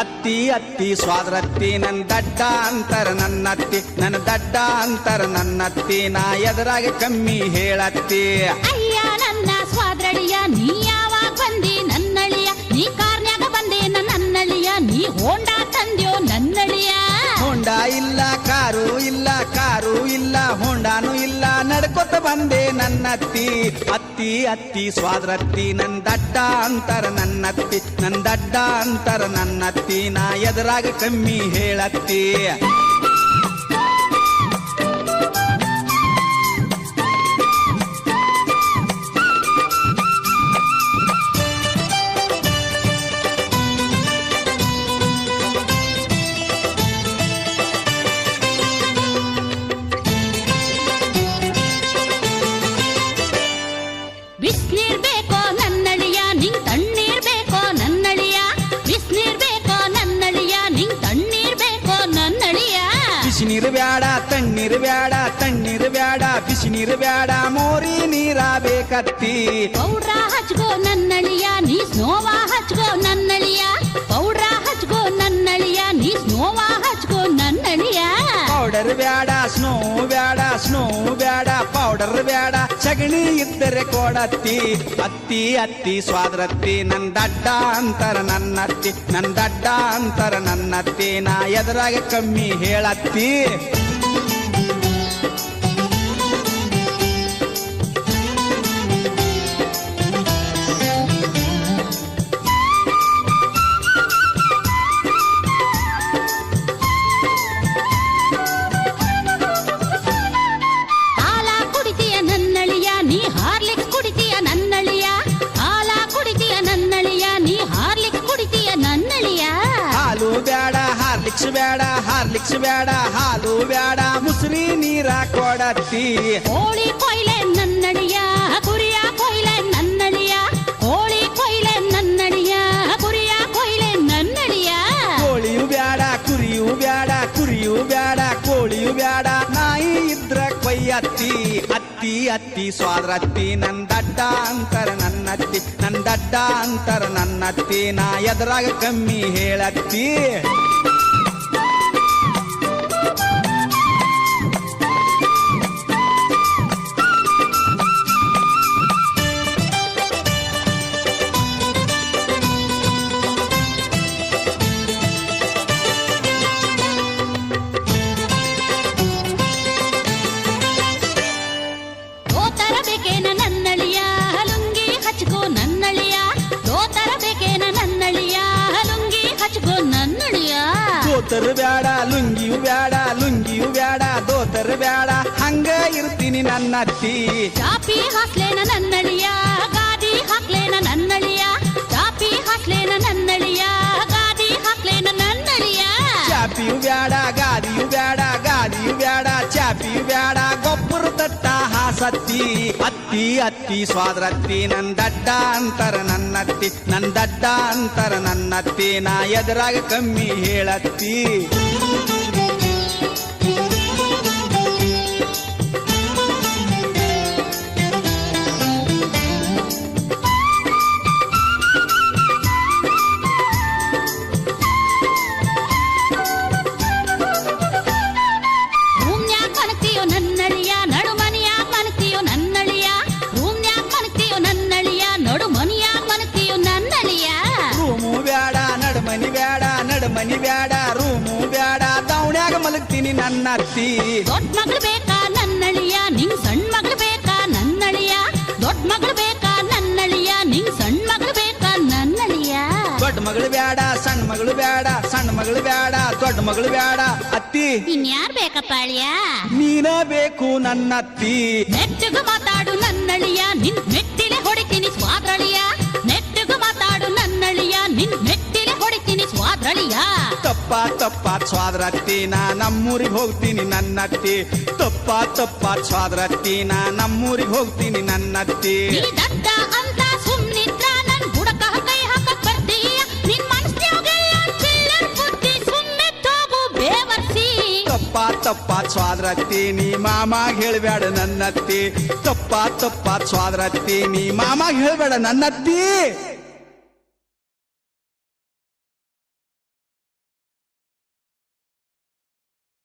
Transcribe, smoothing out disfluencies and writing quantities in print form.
ಅತ್ತಿ ಅತ್ತಿ ಸ್ವಾದ್ರತ್ತಿ ನನ್ ದಡ್ಡ ಅಂತರ ನನ್ನತ್ತಿ ನನ್ನ ದಡ್ಡ ಅಂತರ ನನ್ನತ್ತಿ ನಾ ಎದುರಾಗೆ ಕಮ್ಮಿ ಹೇಳತ್ತಿ. ಅಯ್ಯ ನನ್ನ ಸ್ವಾದ್ರಳಿಯ ನೀ ಯಾವಾಗ ಬಂದಿ ನನ್ನಳಿಯ, ನೀ ಕಾರ್ನ್ಯಾಗ ಬಂದೆ ನನ್ನಳಿಯ, ನೀ ಹೋಂಡಾ ತಂದ್ಯೋ ನನ್ನಳಿಯ. ಹೋಂಡಾ ಇಲ್ಲ ಕಾರು ಇಲ್ಲ, ಕಾರು ಇಲ್ಲ ಹೋಂಡಾನು ಇಲ್ಲ, ನಡ್ಕೊತ ಬಂದೆ ನನ್ನತ್ತಿ. ಅತ್ತಿ ಅತ್ತಿ ಸ್ವಾದ್ರತ್ತಿ ನನ್ ದಡ್ಡ ಅಂತರ ನನ್ನತ್ತಿ ನನ್ ದಡ್ಡ ಅಂತರ ನನ್ನತ್ತಿ ನಾ ಎದುರಾಗ ಕಮ್ಮಿ ಹೇಳತ್ತಿ. ಬಿಸ್ನೀರ್ ಬೇಕೋ ನನ್ನಳಿಯ, ನಿಂಗ್ ತಣ್ಣೀರ್ ಬೇಕೋ ನನ್ನಳಿಯ, ಬಿಸ್ನೀರ್ ಬೇಕೋ ನನ್ನಳಿಯ, ನಿಂಗ್ ತಣ್ಣೀರ್ ಬೇಕೋ ನನ್ನಳಿಯ. ಬಿಸಿ ನೀರು ಬ್ಯಾಡ ತಣ್ಣೀರು ಬ್ಯಾಡ, ತಣ್ಣೀರು ಬ್ಯಾಡ ಬಿಸಿ ನೀರು ಬ್ಯಾಡ, ಮೋರಿ ನೀರ ಬೇಕತ್ತಿ. ಪೌಡ್ರ ಹಚ್ಕೋ ನನ್ನಳಿಯ, ನೀ ಸ್ನೋವಾ ಹಚ್ಕೋ ನನ್ನಳಿಯ, ಪೌಡ್ರ ಹಚ್ಕೋ ನನ್ನಳಿಯ, ನೀ ಸ್ನೋವಾ ಹಚ್ಕೋ ನನ್ನಳಿಯ. ಪೌಡರ್ ಬ್ಯಾಡ ಸ್ನೋ ಬ್ಯಾಡ, ಸ್ನೋ ಬ್ಯಾಡ ಪೌಡರ್ ಬ್ಯಾಡ, ಸಗಣಿ ಇದ್ದರೆ ಕೊಡತ್ತಿ. ಅತ್ತಿ ಅತ್ತಿ ಸ್ವಾದ್ರತ್ತಿ ನನ್ ದಡ್ಡ ಅಂತರ ನನ್ನತ್ತಿ ನನ್ ದಡ್ಡ ಅಂತರ ನನ್ನತ್ತಿ ನಾ ಎದುರಾಗ ಕಮ್ಮಿ ಹೇಳತ್ತಿ. ಹಾಲ ಕುಡಿತೀಯ ನನ್ನಳಿಯ, ನೀ ಹಾರ್ಲಿಕ್ಸ್ ಕುಡಿತೀಯ ನನ್ನಳಿಯ, ಹಾಲ ಕುಡಿತೀಯ ನನ್ನಳಿಯ, ನೀ ಹಾರ್ಲಿಕ್ಸ್ ಕುಡಿತೀಯ ನನ್ನಳಿಯ. ಹಾಲು ಬ್ಯಾಡ ಹಾರ್ಲಿಕ್ಸ್ ಬ್ಯಾಡ, ಹಾರ್ಲಿಕ್ಸ್ ಬ್ಯಾಡ ಹಾಲು ಬ್ಯಾಡ, ಮುಸ್ರಿ ನೀರ ಕೊಡತ್ತಿ. ಕೋಳಿ ಕೊಯ್ಲೆ ನನ್ನಳಿಯ, ಕುರಿಯ ಕೊಯ್ಲೆ ನನ್ನಳಿಯ, ಕೋಳಿ ಕೊಯ್ಲೆ ನನ್ನಳಿಯ, ಕುರಿಯ ಕೊಯ್ಲೆ ನನ್ನಳಿಯ. ಕೋಳಿಯು ಬ್ಯಾಡ ಕುರಿಯು ಬ್ಯಾಡ, ಕುರಿಯು ಬ್ಯಾಡ ಕೋಳಿಯು ಬ್ಯಾಡ, ನಾಯಿ ಇದ್ರ ಕೊಯ್ಯತ್ತಿ. ಅತ್ತಿ ಅತ್ತಿ ಸ್ವಾದ್ರತ್ತಿ ನನ್ ದಡ್ಡ ಅಂತರ ನನ್ನತ್ತಿ ನನ್ ದಡ್ಡ ಅಂತರ ನನ್ನತ್ತಿ ನಾ ಎದುರಾಗ ಕಮ್ಮಿ ಹೇಳತ್ತಿ. ದೋತರ ಬೇಕೇನ ನನ್ನಳಿಯ, ಲುಂಗಿ ಹಚ್ಕೋ ನನ್ನಳಿಯ, ದೋತರ ಬೇಕೇನ ನನ್ನಳಿಯ, ಲುಂಗಿ ಹಚ್ಕೋ ನನ್ನಳಿಯ. ದೋತರ್ ಬ್ಯಾಡ ಲುಂಗಿಯು ಬ್ಯಾಡ, ಲುಂಗಿಯು ಬ್ಯಾಡ ದೋತರ್ ಬ್ಯಾಡ, ಹಂಗ ಇರ್ತೀನಿ ನನ್ನತ್ತಿ. ಚಾಪಿ ಹಾಕ್ಲೇನ ನನ್ನಳಿಯ, ಗಾದಿ ಹಾಕ್ಲೇನ ನನ್ನಳಿಯ, ಚಾಪಿ ಹಾಕ್ಲೇನ ನನ್ನಳಿಯ, ಗಾದಿ ಹಾಕ್ಲೇನ ನನ್ನಳಿಯ. ಚಾಪಿಯು ಬ್ಯಾಡ ಗಾದಿಯು ಬ್ಯಾಡ, ಗಾದಿಯು ಬ್ಯಾಡ ಚಾಪಿಯು ಬ್ಯಾಡ, ಗೊಬ್ಬರ ತಟ್ಟ ಹಾಸತ್ತಿ. ಅತ್ತಿ ಅತ್ತಿ ಸ್ವಾದ್ರತ್ತಿ ನನ್ ದಡ್ಡ ಅಂತರ ನನ್ನತ್ತಿ ನನ್ ದಡ್ಡ ಅಂತರ ನನ್ನತ್ತಿ ನಾ ಎದುರಾಗ ಕಮ್ಮಿ ಹೇಳತ್ತಿ. ರೂಮ್ನ್ಯಾಗ ಮನಗ್ತೀಯೋ ನನ್ನಳಿಯ, ನಡು ಮನಿಯಾಗ ಮನಗ್ತೀಯೋ ನನ್ನಳಿಯ, ರೂಮ್ನ್ಯಾಗ ಮನಗ್ತೀಯೋ ನನ್ನಳಿಯ, ನಡು ಮನಿಯಾಗ ಮನಗ್ತೀಯೋ ನನ್ನಳಿಯ. ರೂಮು ಬ್ಯಾಡ ನಡ್ಮನಿ ಬ್ಯಾಡ, ನಡ್ಮನಿ ಬ್ಯಾಡ ರೂಮು ಬ್ಯಾಡ, ದೌಣ್ಯಾಗ ಮಲಗ್ತೀನಿ ನನ್ನತ್ತಿ. ದೊಡ್ಡ ಮಗಳು ಬೇಕಾ ನನ್ನಳಿಯ, ನಿಂಗ್ ಸಣ್ಣ ಮಗಳು ಬೇಕಾ ನನ್ನಳಿಯ, ದೊಡ್ಡ ಮಗಳು ಬೇಕಾ ನನ್ನಳಿಯ, ನಿಂಗ್ ಸಣ್ಣ ಮಗಳು ಬೇಕಾ ನನ್ನಳಿಯ. ದೊಡ್ಡ ಮಗಳು ಬ್ಯಾಡ ಸಣ್ಣ ಮಗಳು ಬ್ಯಾಡ, ಸಣ್ಣ ಮಗಳು ಬ್ಯಾಡ ದೊಡ್ಡ ಮಗಳು ಬ್ಯಾಡ, ಅತ್ತಿ ಇನ್ಯಾರ್ ಬೇಕಪ್ಪ ಅಳಿಯ? ನೀನ ಬೇಕು ನನ್ನತ್ತಿ. ನೆಟ್ಟಗ ಮಾತಾಡು ನನ್ನಳಿಯ, ನಿನ್ ಮೆಟ್ಟಿಲೆ ಹೊಡಿತೀನಿ ಸ್ವಾದ್ರಳಿಯ, ನೆಟ್ಟಗ ಮಾತಾಡು ನನ್ನಳಿಯ, ನಿನ್ ಮೆಟ್ಟಿಲೆ ಹೊಡಿತೀನಿ ಸ್ವಾದ್ರಳಿಯ. ತಪ್ಪ ತಪ್ಪ ಸ್ವಾದ್ರತ್ತಿ ನಾ ನಮ್ಮೂರಿಗೆ ಹೋಗ್ತೀನಿ ನನ್ನತ್ತಿ, ತಪ್ಪ ತಪ್ಪ ಸ್ವಾದ್ರತ್ತಿ ನಾ ನಮ್ಮೂರಿಗೆ ಹೋಗ್ತೀನಿ ನನ್ನತ್ತಿ. ನೀ ದಡ್ಡ ಅಂತ ಸುಮ್ನಿದ್ರ ನನ್ ಬುಡಕ ಕೈ ಹಾಕಕ್ ಬರ್ತೀಯ, ನಿನ್ ಮನಸ್ನ್ಯಾಗೆಲ್ಲ ಚಿಲ್ಲರ್ ಬುದ್ಧಿ ಸುಮ್ಮನೆ ತೋಗು ಬೇವರ್ಸಿ. ತಪ್ಪ ತಪ್ಪ ಸ್ವಾದ್ರತ್ತಿ ನೀ ಮಾಮಾಗ್ ಹೇಳ್ಬೇಡ ನನ್ನತ್ತಿ, ತಪ್ಪ ತಪ್ಪ ಸ್ವಾದ್ರತ್ತಿ ನೀ ಮಾಮಾಗ್ ಹೇಳ್ಬೇಡ ನನ್ನತ್ತಿ.